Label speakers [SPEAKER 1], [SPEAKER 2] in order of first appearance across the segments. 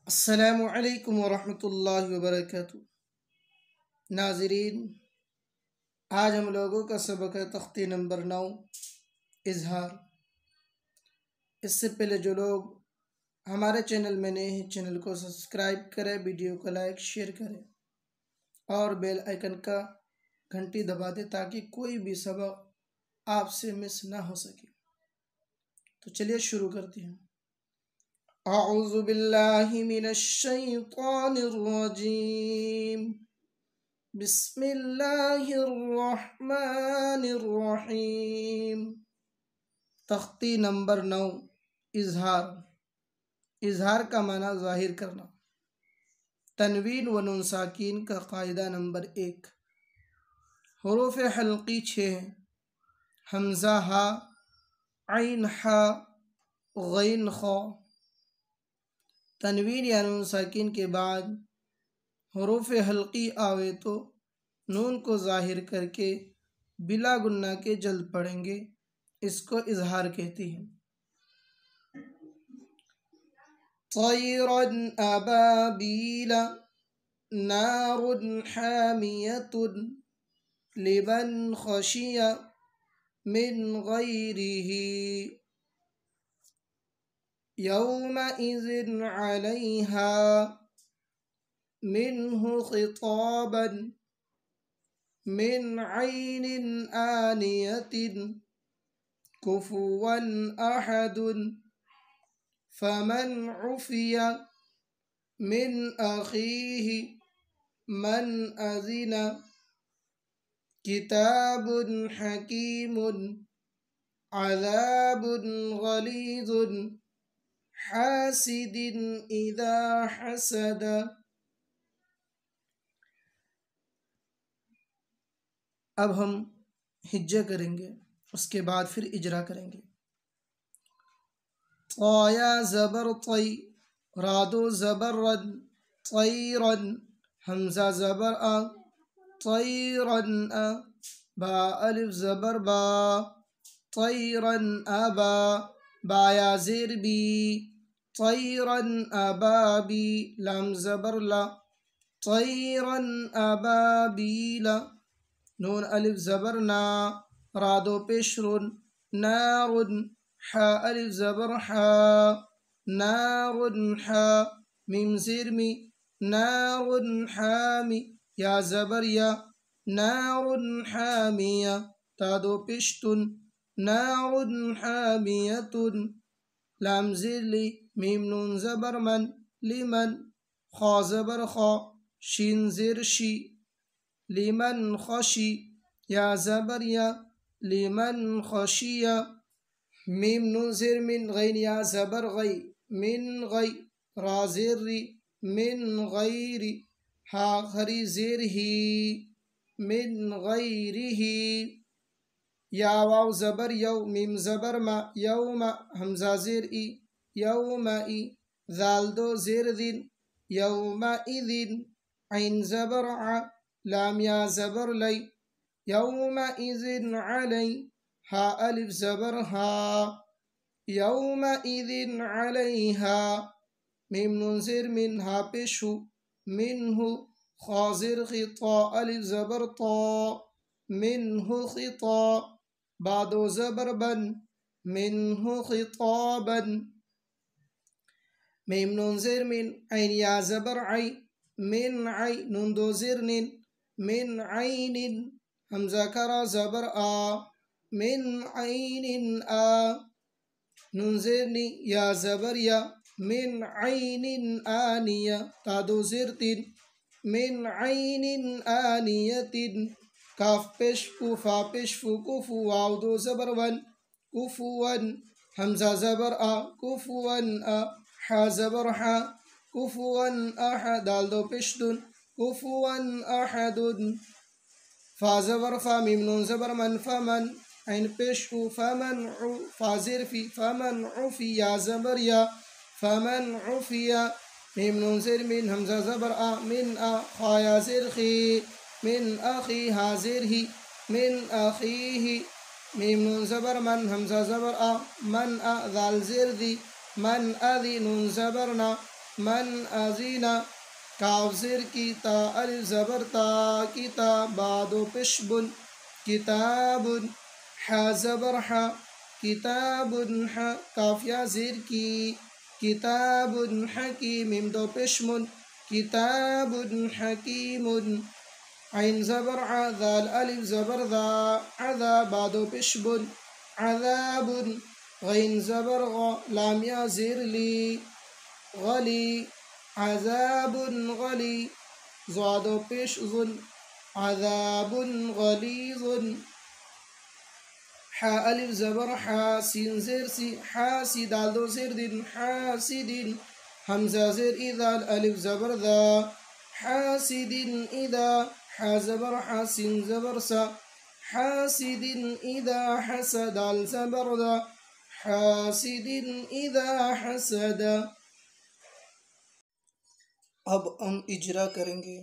[SPEAKER 1] السلام علیکم ورحمۃ اللہ وبرکاتہ۔ ناظرین، آج ہم لوگوں کا سبق ہے تختی نمبر 9 اظہار۔ اس سے پہلے جو لوگ ہمارے چینل میں نئے ہیں چینل کو سبسکرائب کریں، ویڈیو کو لائک شیئر کریں اور بیل آئیکن کا گھنٹی دبا دیں تاکہ کوئی بھی سبق آپ سے مس نہ ہو سکے۔ تو چلیے شروع کرتے ہیں۔ اعوذ باللہ من الشیطان الرجیم، بسم اللہ الرحمن الرحیم۔ تختی نمبر 9 اظہار۔ اظہار کا معنی ظاہر کرنا۔ تنوین و نون ساکین کا قاعدہ نمبر 1۔ حروف حلقی 6 ہیں: حمزہ ہا، عین ہا، غین خا۔ تنوین یا نون ساکین کے بعد حروف حلقی آوے تو نون کو ظاہر کر کے بلا گنہ کے جلد پڑھیں گے، اس کو اظہار کہتے ہیں۔ طیرا ابابیل، نار حامیۃ، لمن خشی من غیرہ، یومئذ علیہا، منہ خطابا، من عین آنیۃ، کفوا احد، فمن عفی من اخیہ من اذن، کتاب حکیم، عذاب غلیظ، حاسد اذا حسد۔ اب ہم ہجہ کریں گے، اس کے بعد پھر اجرا کریں گے۔ طایا زبر طی، رادو زبر رد، طیرا، حمزہ زبر آ، طیرا آ، با الف زبر با، طیرا ابا، بایا زیر بی، طیرا ابابی، لام زبر لا، طیرا ابابیل، نون الف زبر نا، رادو پیشرن، نار، حا الف زبر حا، نار حا، میم زیر می، نار حامی، یا زبر یا، نار حامیہ، تادو پشتن، نار حامیۃ، لام زیر لی، میم نون زبر من، لمن، خا زبر خا، شین زیر شی، لمن خشی، یا زبر یا، لمن خشیہ، میم نون زیر من، غین یا زبر غی، من غی، را زیر ری، من غیر، ہا خری زیر ہی، من غیرہ، یا واو زبر یو، میم زبر ما، یوم، حمزہ زیر ای، یومئی، ذال دو زیر دن، یومئذ، عین زبر ع، لام یا زبر لی، یومئذ علی، ہا الف زبر ہا، یومئذ علیہا، میم نون زیر من، ہا پیشو، منہ، خا زیر خطا، الف زبر طا، منہ خطا، بادو زبر بن، منہ خطابا، میم نون زیر من، عین یا زبر عی، من عی، نون دو زیر نن، من عین، حمزہ کرا زبر آ، من عین آ، نون زیر نی، یا زبر یا، من عین آنیہ، تادو زیر تن، من عین آنیۃ، کاف پیش فو، فا پیش فو، کفو، واو دو زبر ون، کفوا، حمزہ زبر آ، کفوا آ، حا زبر حا، کفوا احد، دال دو پشتن، کفوا احد، فا زبر فا، میم نون زبر من، فمن، عین پیش فو، فمن عو، فا زیر فی، فمن عفی، یا زبر یا، فمن عفی، میم نون زیر من، حمزہ زبر آ، من آ، خا یا زیر خی، من اخی، ہا زیر ہی، من اخیہ، میم نون زبر من، حمزہ زبر آ، من آ، ذال زیر دی، من اذی، نون زبر نا، من ازینا کاف زیر کی تا الف زبر تا کتاب و پیش بن کتاب ح زبر ح کتاب ح کاف یا زیر کی کتاب حکیم میم دو پیش من کتاب حکیم عین زبر ع ذال الف زبر ذا عذا بعد پیش بن عذاب غین زبر غ لام یا زیر لی غلی عذاب غلی ضاد و پیش ظن عذاب غلیظ ح الف زبر ح سین زیر سی حاسی دال دو زیر دن حاسد حمزہ زیر اذا الف زبر ذا حاسد اذا ح زبر ح سین زبر سا حاسد اذا حسد دال زبر ذا حاسد اذا حسد۔ اب ہم اجرا کریں گے۔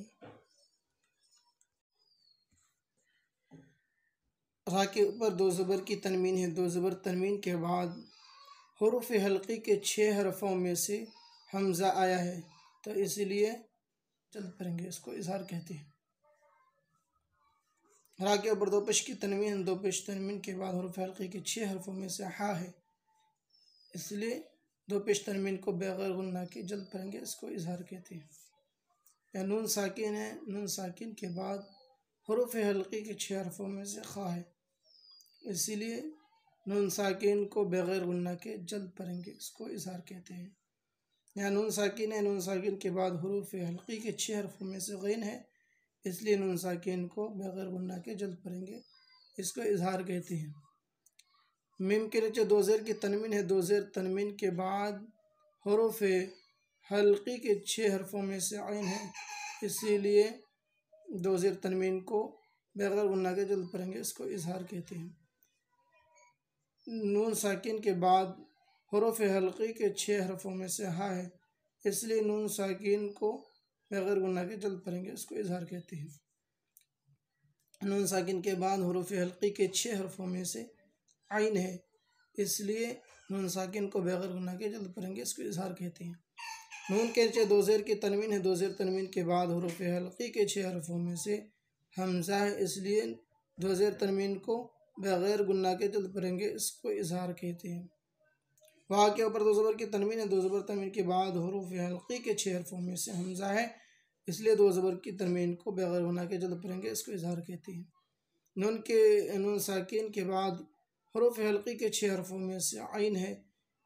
[SPEAKER 1] را کے اوپر دو زبر کی تنوین ہے، دو زبر تنوین کے بعد حروف حلقی کے 6 حرفوں میں سے حمزہ آیا ہے، تو اسی لیے چل پڑیں گے، اس کو اظہار کہتے ہیں۔ را کے اوپر دو پیش کی تنوین، دو پیش تنوین کے بعد حروف حلقی کے 6 حرفوں میں سے ہا ہے، اس لیے دو پیش تنوین کو بغیر غنہ کے جلد پڑھیں گے، اس کو اظہار کہتے ہیں۔ یا نون ساکن ہے، نون ساکن کے بعد حروف حلقی کے 6 حرفوں میں سے خا ہے، اسی لیے نون ساکن کو بغیر غنہ کے جلد پڑھیں گے، اس کو اظہار کہتے ہیں۔ یا نون ساکن ہے، نون ساکن کے بعد حروف حلقی کے 6 حرفوں میں سے غین ہے، اس لیے نون ساکن کو بغیر غنہ کے جلد پڑھیں گے، اس کو اظہار کہتے ہیں۔ میم کے نیچے دو زیر کی تنوین ہے، دو زیر تنوین کے بعد حروف حلقی کے 6 حرفوں میں سے عین ہے، اسی لیے دو زیر تنوین کو بغیر غنہ کے جلد پڑھیں گے، اس کو اظہار کہتے ہیں۔ نون ساکن کے بعد حروف حلقی کے 6 حرفوں میں سے ہا ہے، اس لیے نون ساکن کو بغیر غنہ کے جلد پڑھیں گے، اس کو اظہار کہتے ہیں۔ نون ساکن کے بعد حروف حلقی کے 6 حرفوں میں سے عین ہے، اس لیے نون ساکن کو بغیر غنہ کے جلد پڑھیں گے، اس کو اظہار کہتے ہیں۔ نون کے نیچے دو زیر کی تنوین ہے، دو زیر تنوین کے بعد حروف حلقی کے 6 حرفوں میں سے حمزہ ہے، اس لیے دو زیر تنوین کو بغیر غنہ کے جلد پڑھیں گے، اس کو اظہار کہتے ہیں۔ واو کے اوپر دو زبر کی تنوین ہے، دو زبر تنوین کے بعد حروف حلقی کے 6 حرفوں میں سے حمزہ ہے، اس لیے دو زبر کی تنوین کو بغیر غنہ کے جلد پڑھیں گے، اس کو اظہار کہتے ہیں۔ نون ساکن کے بعد حروف حلقی کے 6 حرفوں میں سے عین ہے،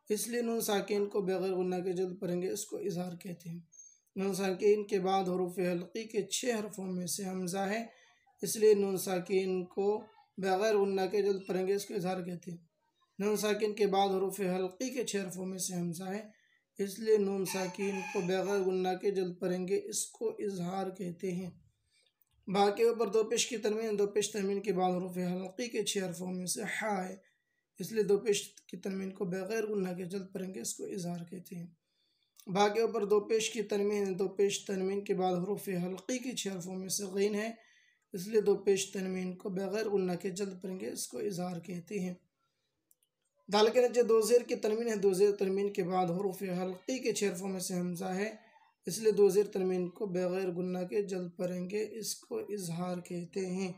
[SPEAKER 1] اس لیے نون ساکن کو بغیر غنہ کے جلد پڑھیں گے، اس کو اظہار کہتے ہیں۔ نون ساکن کے بعد حروف حلقی کے 6 حرفوں میں سے حمزہ ہے، اس لیے نون ساکن کو بغیر غنہ کے جلد پڑھیں گے، اس کو اظہار کہتے ہیں۔ نون ساکن کے بعد حروف حلقی کے 6 حرفوں میں سے حمزہ ہے، اس لیے نون ساکن کو بغیر غنہ کے جلد پڑھیں گے، اس کو اظہار کہتے ہیں۔ با کے اوپر دو پیش کی تنوین، دو پیش تنوین کے بعد حروف حلقی کے 6 حرفوں میں سے ہا ہے، اس لیے دو پیش کی تنوین کو بغیر غنہ کے جلد پڑھیں گے، اس کو اظہار کہتے ہیں۔ با کے اوپر دو پیش کی تنوین، دو پیش تنوین کے بعد حروف حلقی کے 6 حرفوں میں سے غین ہے، اس لیے دو پیش تنوین کو بغیر غنہ کے جلد پڑھیں گے، اس کو اظہار کہتے ہیں۔ دال کے نیچے دو زیر کی تنوین ہے، دو زیر تنوین کے بعد حروف حلقی کے 6 حرفوں میں سے حمزہ ہے، اس لیے دو زیر تنوین کو بغیر غنہ کے جلد پڑھیں گے، اس کو اظہار کہتے ہیں۔